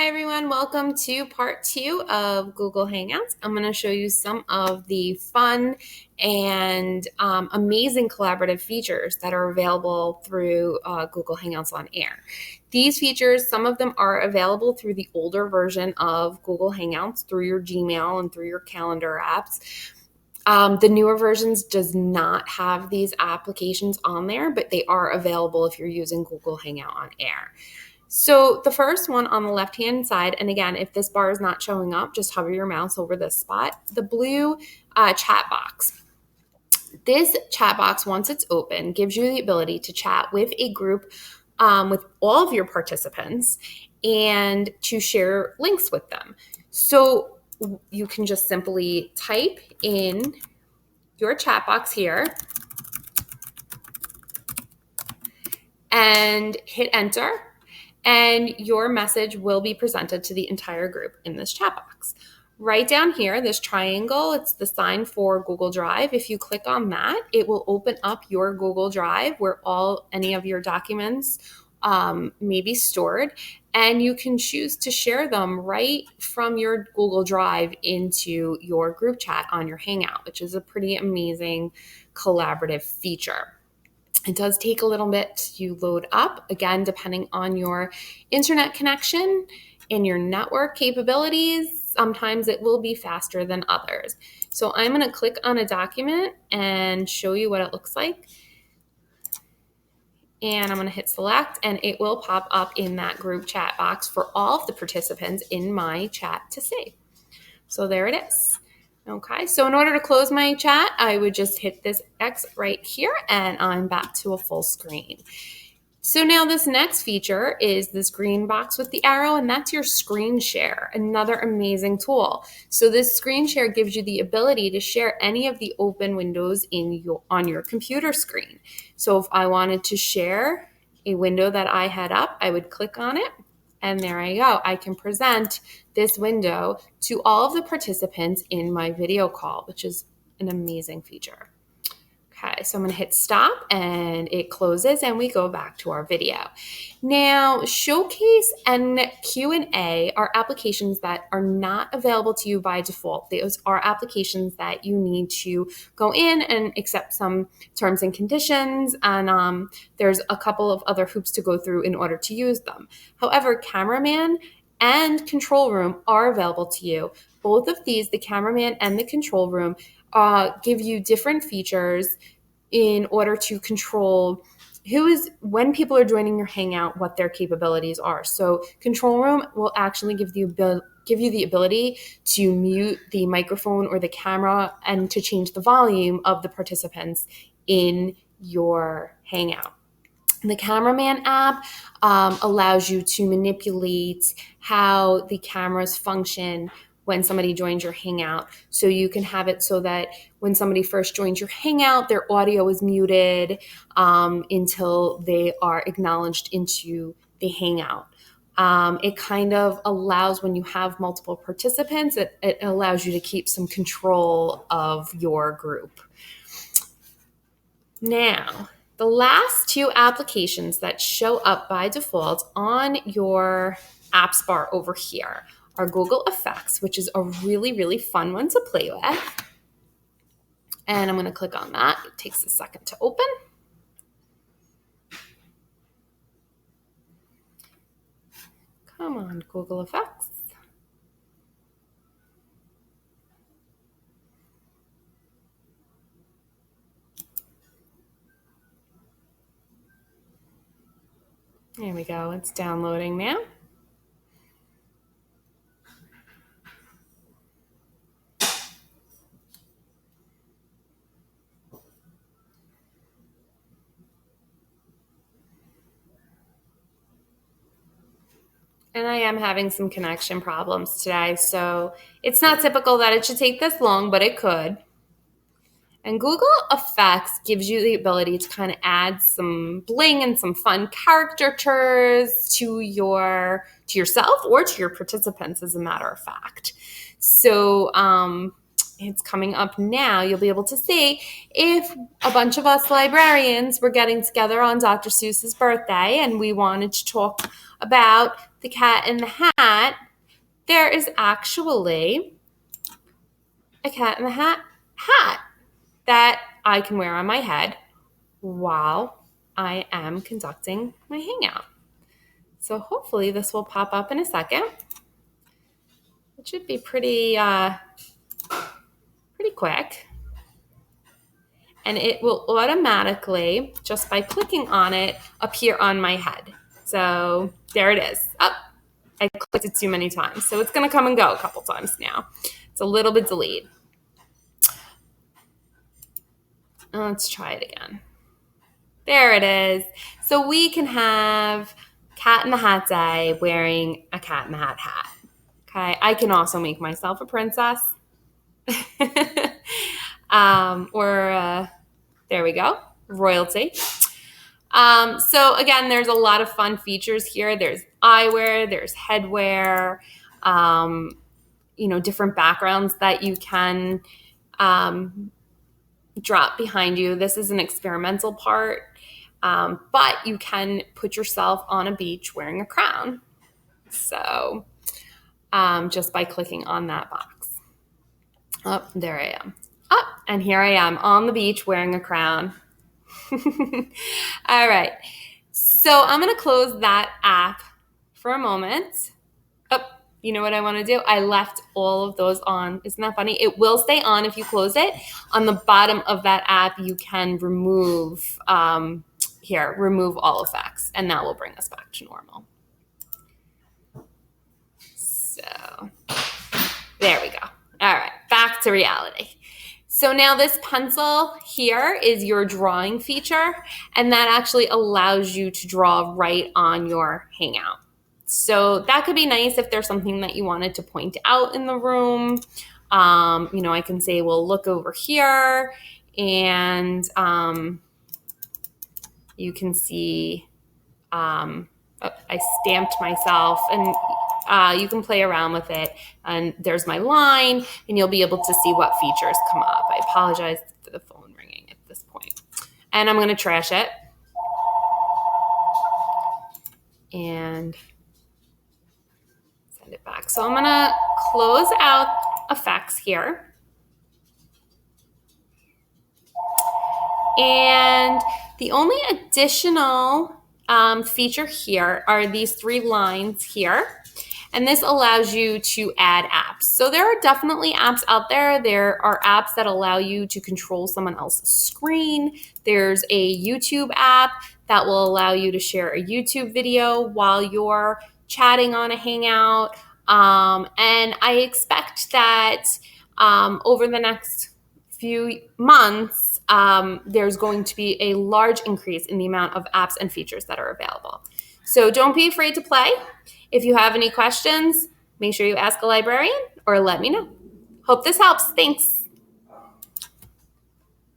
Hi everyone, welcome to part 2 of Google Hangouts. I'm going to show you some of the fun and amazing collaborative features that are available through Google Hangouts on Air. These features, some of them are available through the older version of Google Hangouts through your Gmail and through your calendar apps. The newer versions does not have these applications on there, but they are available if you're using Google Hangout on Air. So the first one on the left-hand side, and again, if this bar is not showing up, just hover your mouse over this spot, the blue chat box. This chat box, once it's open, gives you the ability to chat with a group with all of your participants and to share links with them. So you can just simply type in your chat box here and hit enter, and your message will be presented to the entire group in this chat box. Right down here, this triangle, it's the sign for Google Drive. If you click on that, it will open up your Google Drive where any of your documents may be stored, and you can choose to share them right from your Google Drive into your group chat on your Hangout, which is a pretty amazing collaborative feature. It does take a little bit to load up, again, depending on your internet connection and your network capabilities. Sometimes it will be faster than others. So I'm going to click on a document and show you what it looks like. And I'm going to hit select, and it will pop up in that group chat box for all of the participants in my chat to see. So there it is. Okay, so in order to close my chat, I would just hit this X right here, and I'm back to a full screen. So now this next feature is this green box with the arrow, and that's your screen share, another amazing tool. So this screen share gives you the ability to share any of the open windows on your computer screen. So if I wanted to share a window that I had up, I would click on it, and there I go. I can present this window to all of the participants in my video call, which is an amazing feature. Okay, so I'm going to hit stop, and it closes, and we go back to our video. Now, Showcase and Q&A are applications that are not available to you by default. Those are applications that you need to go in and accept some terms and conditions, and there's a couple of other hoops to go through in order to use them. However, Cameraman and Control Room are available to you. Both of these, the Cameraman and the Control Room, give you different features in order to control when people are joining your Hangout, what their capabilities are. So Control Room will actually give you the ability to mute the microphone or the camera and to change the volume of the participants in your Hangout. The Cameraman app allows you to manipulate how the cameras function when somebody joins your Hangout. So you can have it so that when somebody first joins your Hangout, their audio is muted until they are acknowledged into the Hangout. It kind of allows, when you have multiple participants, it allows you to keep some control of your group. Now, the last two applications that show up by default on your apps bar over here are Google Effects, which is a really, really fun one to play with. And I'm going to click on that. It takes a second to open. Come on, Google Effects. There we go. It's downloading now. And I am having some connection problems today, so it's not typical that it should take this long, but it could. And Google Effects gives you the ability to kind of add some bling and some fun caricatures to yourself or to your participants, as a matter of fact. So it's coming up now. You'll be able to see if a bunch of us librarians were getting together on Dr. Seuss's birthday and we wanted to talk about the Cat in the Hat. There is actually a Cat in the Hat that I can wear on my head while I am conducting my Hangout. So hopefully this will pop up in a second. It should be pretty quick. And it will automatically, just by clicking on it, appear on my head. So there it is. Oh, I clicked it too many times. So it's going to come and go a couple times now. It's a little bit delayed. Let's try it again. There it is. So we can have Cat in the Hat Day wearing a Cat in the Hat hat. Okay. I can also make myself a princess. There we go, royalty. So again, there's a lot of fun features here. There's eyewear, there's headwear, different backgrounds that you can drop behind you. This is an experimental part, but you can put yourself on a beach wearing a crown. So just by clicking on that box. Oh, there I am. Oh, and here I am on the beach wearing a crown. All right. So I'm going to close that app for a moment. Oh, you know what I want to do? I left all of those on. Isn't that funny? It will stay on if you close it. On the bottom of that app, you can remove all effects, and that will bring us back to normal. So there we go. All right, back to reality. So now this pencil here is your drawing feature, and that actually allows you to draw right on your Hangout. So that could be nice if there's something that you wanted to point out in the room. I can say, well, look over here, and you can see I stamped myself, and you can play around with it. And there's my line, and you'll be able to see what features come up. I apologize for the phone ringing at this point. And I'm going to trash it. And send it back. So I'm going to close out effects here. And the only additional feature here are these 3 lines here. And this allows you to add apps. So there are definitely apps out there. There are apps that allow you to control someone else's screen. There's a YouTube app that will allow you to share a YouTube video while you're chatting on a Hangout. And I expect that over the next few months, there's going to be a large increase in the amount of apps and features that are available. So don't be afraid to play. If you have any questions, make sure you ask a librarian or let me know. Hope this helps. Thanks.